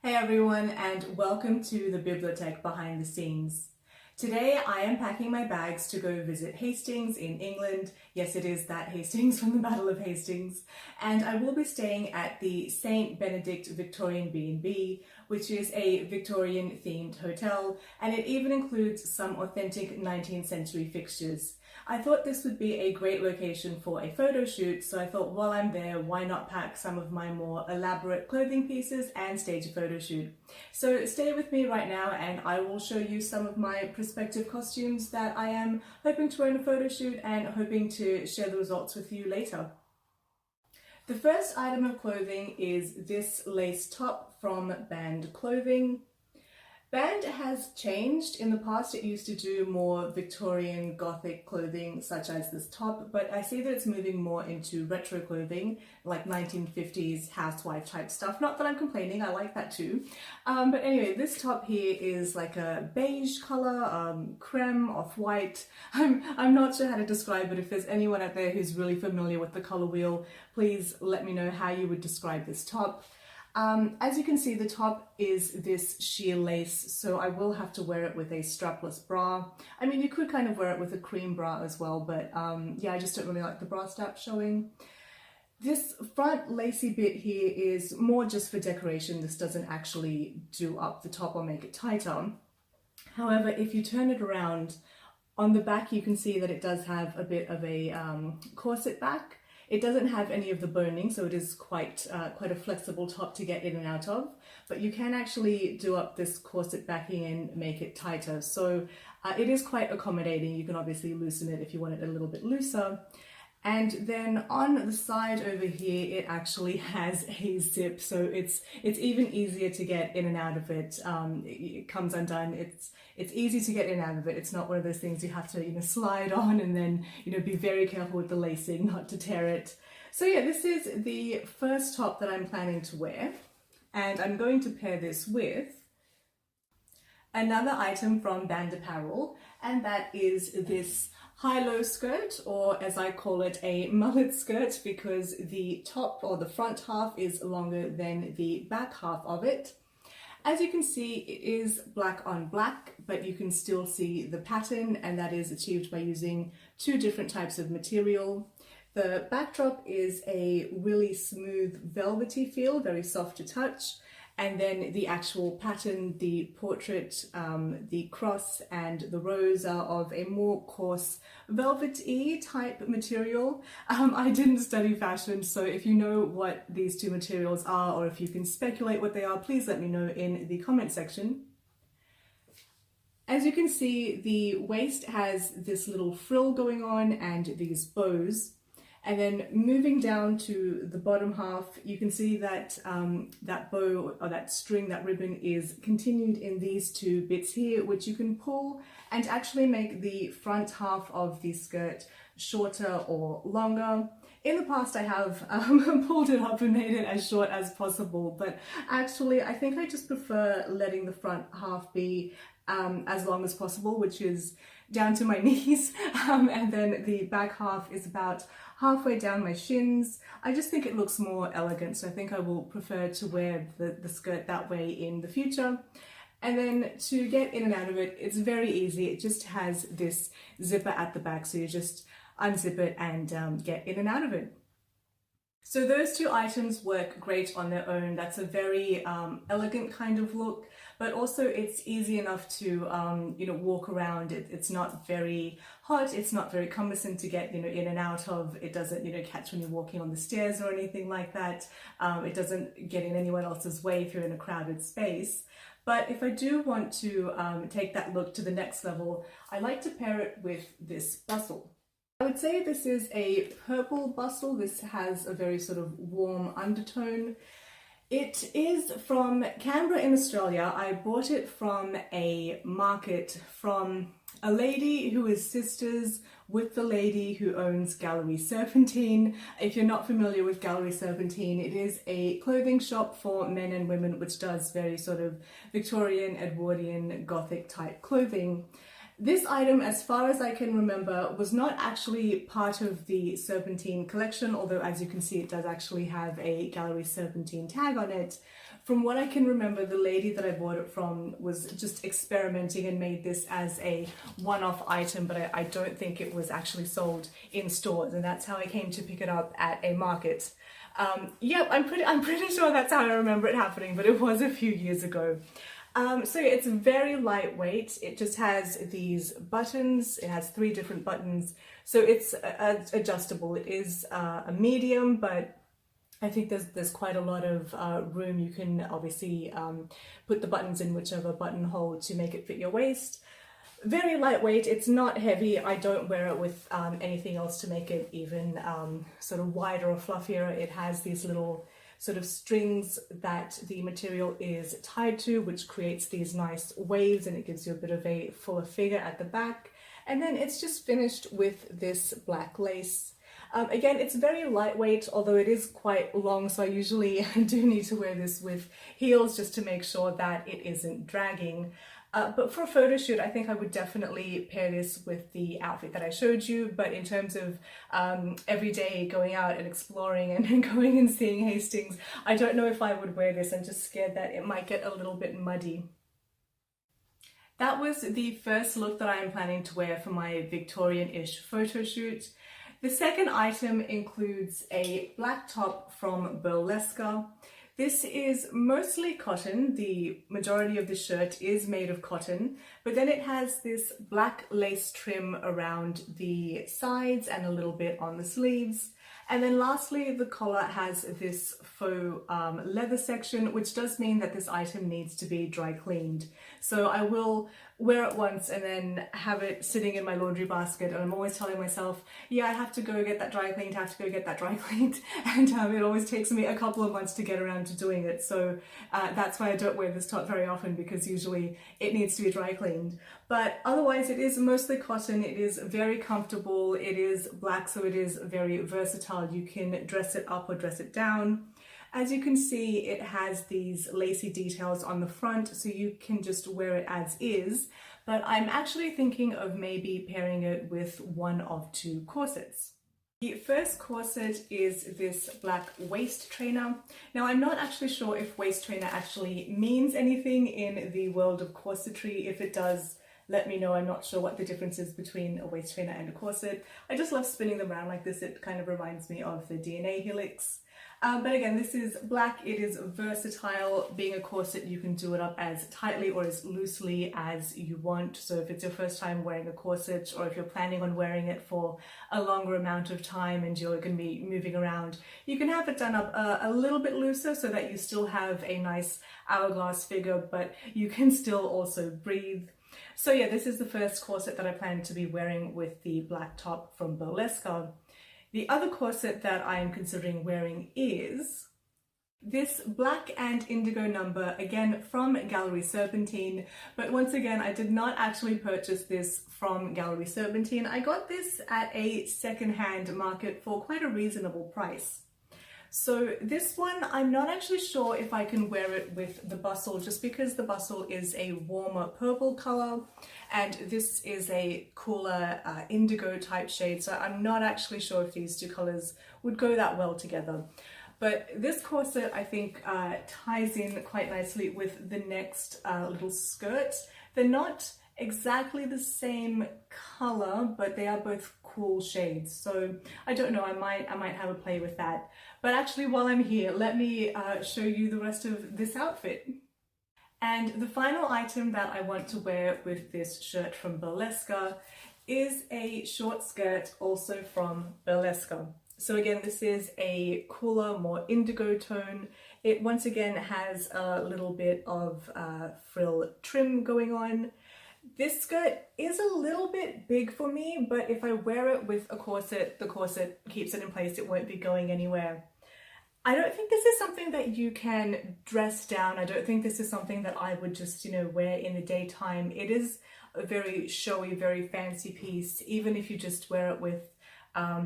Hey everyone, and welcome to the Bibliothèque behind the scenes. Today I am packing my bags to go visit Hastings in England. Yes, it is that Hastings from the Battle of Hastings. And I will be staying at the St Benedict Victorian B&B, which is a Victorian themed hotel, and it even includes some authentic 19th century fixtures. I thought this would be a great location for a photo shoot, so I thought while I'm there, why not pack some of my more elaborate clothing pieces and stage a photo shoot. So stay with me right now and I will show you some of my prospective costumes that I am hoping to wear in a photo shoot and hoping to share the results with you later. The first item of clothing is this lace top from Band Clothing. Band has changed. In the past it used to do more Victorian Gothic clothing such as this top, but I see that it's moving more into retro clothing like 1950s housewife type stuff. Not that I'm complaining, I like that too. But anyway, this top here is like a beige color, creme, off-white. I'm not sure how to describe it. If there's anyone out there who's really familiar with the color wheel, please let me know how you would describe this top. As you can see, the top is this sheer lace, so I will have to wear it with a strapless bra. I mean, you could kind of wear it with a cream bra as well, but yeah, I just don't really like the bra strap showing. This front lacy bit here is more just for decoration. This doesn't actually do up the top or make it tighter. However, if you turn it around, on the back you can see that it does have a bit of a corset back. It doesn't have any of the boning, so it is quite a flexible top to get in and out of, but you can actually do up this corset backing and make it tighter. So it is quite accommodating. You can obviously loosen it if you want it a little bit looser. And then on the side over here, it actually has a zip, so it's even easier to get in and out of it. It comes undone. It's easy to get in and out of it. It's not one of those things you have to slide on and then be very careful with the lacing not to tear it. So yeah, this is the first top that I'm planning to wear, and I'm going to pair this with another item from Band Apparel, and that is this high-low skirt, or as I call it, a mullet skirt, because the top or the front half is longer than the back half of it. As you can see, it is black on black, but you can still see the pattern, and that is achieved by using two different types of material. The backdrop is a really smooth velvety feel, very soft to touch. And then the actual pattern, the portrait, the cross and the rose are of a more coarse velvety type material. I didn't study fashion, so if you know what these two materials are, or if you can speculate what they are, please let me know in the comment section. As you can see, the waist has this little frill going on and these bows. And then moving down to the bottom half, you can see that that bow or that string, that ribbon is continued in these two bits here, which you can pull and actually make the front half of the skirt shorter or longer. In the past I have pulled it up and made it as short as possible, but actually I think I just prefer letting the front half be as long as possible, which is down to my knees, and then the back half is about halfway down my shins. I just think it looks more elegant, so I think I will prefer to wear the skirt that way in the future. And then to get in and out of it, it's very easy. It just has this zipper at the back, so you just unzip it and get in and out of it. So those two items work great on their own. That's a very elegant kind of look, but also it's easy enough to walk around. It's not very hot, it's not very cumbersome to get in and out of. It doesn't catch when you're walking on the stairs or anything like that. It doesn't get in anyone else's way if you're in a crowded space. But if I do want to take that look to the next level, I like to pair it with this bustle. I would say this is a purple bustle. This has a very sort of warm undertone. It is from Canberra in Australia. I bought it from a market from a lady who is sisters with the lady who owns Gallery Serpentine. If you're not familiar with Gallery Serpentine, it is a clothing shop for men and women which does very sort of Victorian, Edwardian, Gothic type clothing. This item, as far as I can remember, was not actually part of the Serpentine collection, although as you can see it does actually have a Gallery Serpentine tag on it. From what I can remember, the lady that I bought it from was just experimenting and made this as a one-off item, but I don't think it was actually sold in stores, and that's how I came to pick it up at a market. Yep, I'm pretty sure that's how I remember it happening, but it was a few years ago. So yeah, it's very lightweight. It just has these buttons. It has 3 different buttons. So it's adjustable. It is a medium, but I think there's quite a lot of room. You can obviously put the buttons in whichever buttonhole to make it fit your waist. Very lightweight. It's not heavy. I don't wear it with anything else to make it even sort of wider or fluffier. It has these little sort of strings that the material is tied to, which creates these nice waves, and it gives you a bit of a fuller figure at the back. And then it's just finished with this black lace. Again, it's very lightweight, although it is quite long, so I usually do need to wear this with heels just to make sure that it isn't dragging. But for a photo shoot, I think I would definitely pair this with the outfit that I showed you. But in terms of every day going out and exploring and going and seeing Hastings, I don't know if I would wear this. I'm just scared that it might get a little bit muddy. That was the first look that I am planning to wear for my Victorian-ish photo shoot. The second item includes a black top from Burlesque. This is mostly cotton. The majority of the shirt is made of cotton, but then it has this black lace trim around the sides and a little bit on the sleeves. And then lastly, the collar has this faux leather section, which does mean that this item needs to be dry cleaned. So I will wear it once and then have it sitting in my laundry basket, and I'm always telling myself, yeah, I have to go get that dry cleaned, and it always takes me a couple of months to get around to doing it. So that's why I don't wear this top very often, because usually it needs to be dry cleaned. But otherwise it is mostly cotton. It is very comfortable. It is black, so it is very versatile. You can dress it up or dress it down. As you can see, it has these lacy details on the front, so you can just wear it as is, but I'm actually thinking of maybe pairing it with one of 2 corsets. The first corset is this black waist trainer. Now, I'm not actually sure if waist trainer actually means anything in the world of corsetry. If it does, let me know. I'm not sure what the difference is between a waist trainer and a corset. I just love spinning them around like this. It kind of reminds me of the DNA helix. But again, this is black. It is versatile. Being a corset, you can do it up as tightly or as loosely as you want. So if it's your first time wearing a corset, or if you're planning on wearing it for a longer amount of time and you're going to be moving around, you can have it done up a little bit looser so that you still have a nice hourglass figure, but you can still also breathe. So yeah, this is the first corset that I plan to be wearing with the black top from Burlesque. The other corset that I am considering wearing is this black and indigo number, again from Gallery Serpentine, but once again I did not actually purchase this from Gallery Serpentine. I got this at a second-hand market for quite a reasonable price. So this one, I'm not actually sure if I can wear it with the bustle, just because the bustle is a warmer purple color and this is a cooler indigo type shade. So I'm not actually sure if these 2 colors would go that well together. But this corset, I think, ties in quite nicely with the next little skirt. They're not exactly the same color, but they are both cool shades. So I don't know, I might have a play with that. But actually, while I'm here, let me show you the rest of this outfit. And the final item that I want to wear with this shirt from Burlesque is a short skirt also from Burlesque. So again, this is a cooler, more indigo tone. It once again has a little bit of frill trim going on. This skirt is a little bit big for me, but if I wear it with a corset, the corset keeps it in place. It won't be going anywhere. I don't think this is something that you can dress down. I don't think this is something that I would just, wear in the daytime. It is a very showy, very fancy piece, even if you just wear it with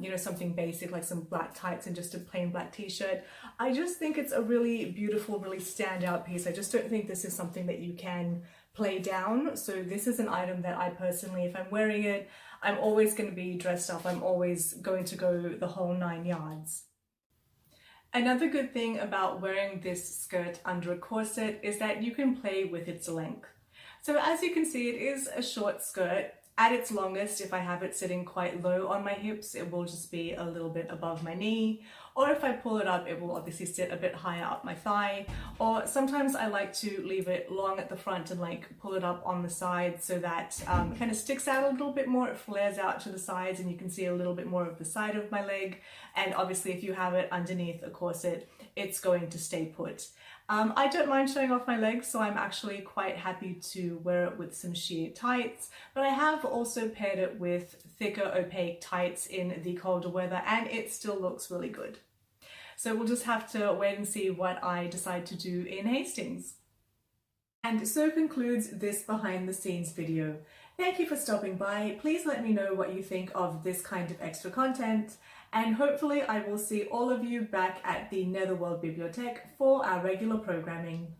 you know, something basic like some black tights and just a plain black t-shirt. I just think it's a really beautiful, really standout piece. I just don't think this is something that you can play down. So this is an item that I personally, if I'm wearing it, I'm always going to be dressed up. I'm always going to go the whole 9 yards. Another good thing about wearing this skirt under a corset is that you can play with its length. So as you can see, it is a short skirt. At its longest, if I have it sitting quite low on my hips, it will just be a little bit above my knee. Or if I pull it up, it will obviously sit a bit higher up my thigh. Or sometimes I like to leave it long at the front and like pull it up on the side so that it kind of sticks out a little bit more. It flares out to the sides and you can see a little bit more of the side of my leg. And obviously if you have it underneath a corset, it's going to stay put. I don't mind showing off my legs, so I'm actually quite happy to wear it with some sheer tights, but I have also paired it with thicker opaque tights in the colder weather and it still looks really good. So we'll just have to wait and see what I decide to do in Hastings. And so concludes this behind the scenes video. Thank you for stopping by. Please let me know what you think of this kind of extra content, and hopefully I will see all of you back at the Netherworld Bibliothek for our regular programming.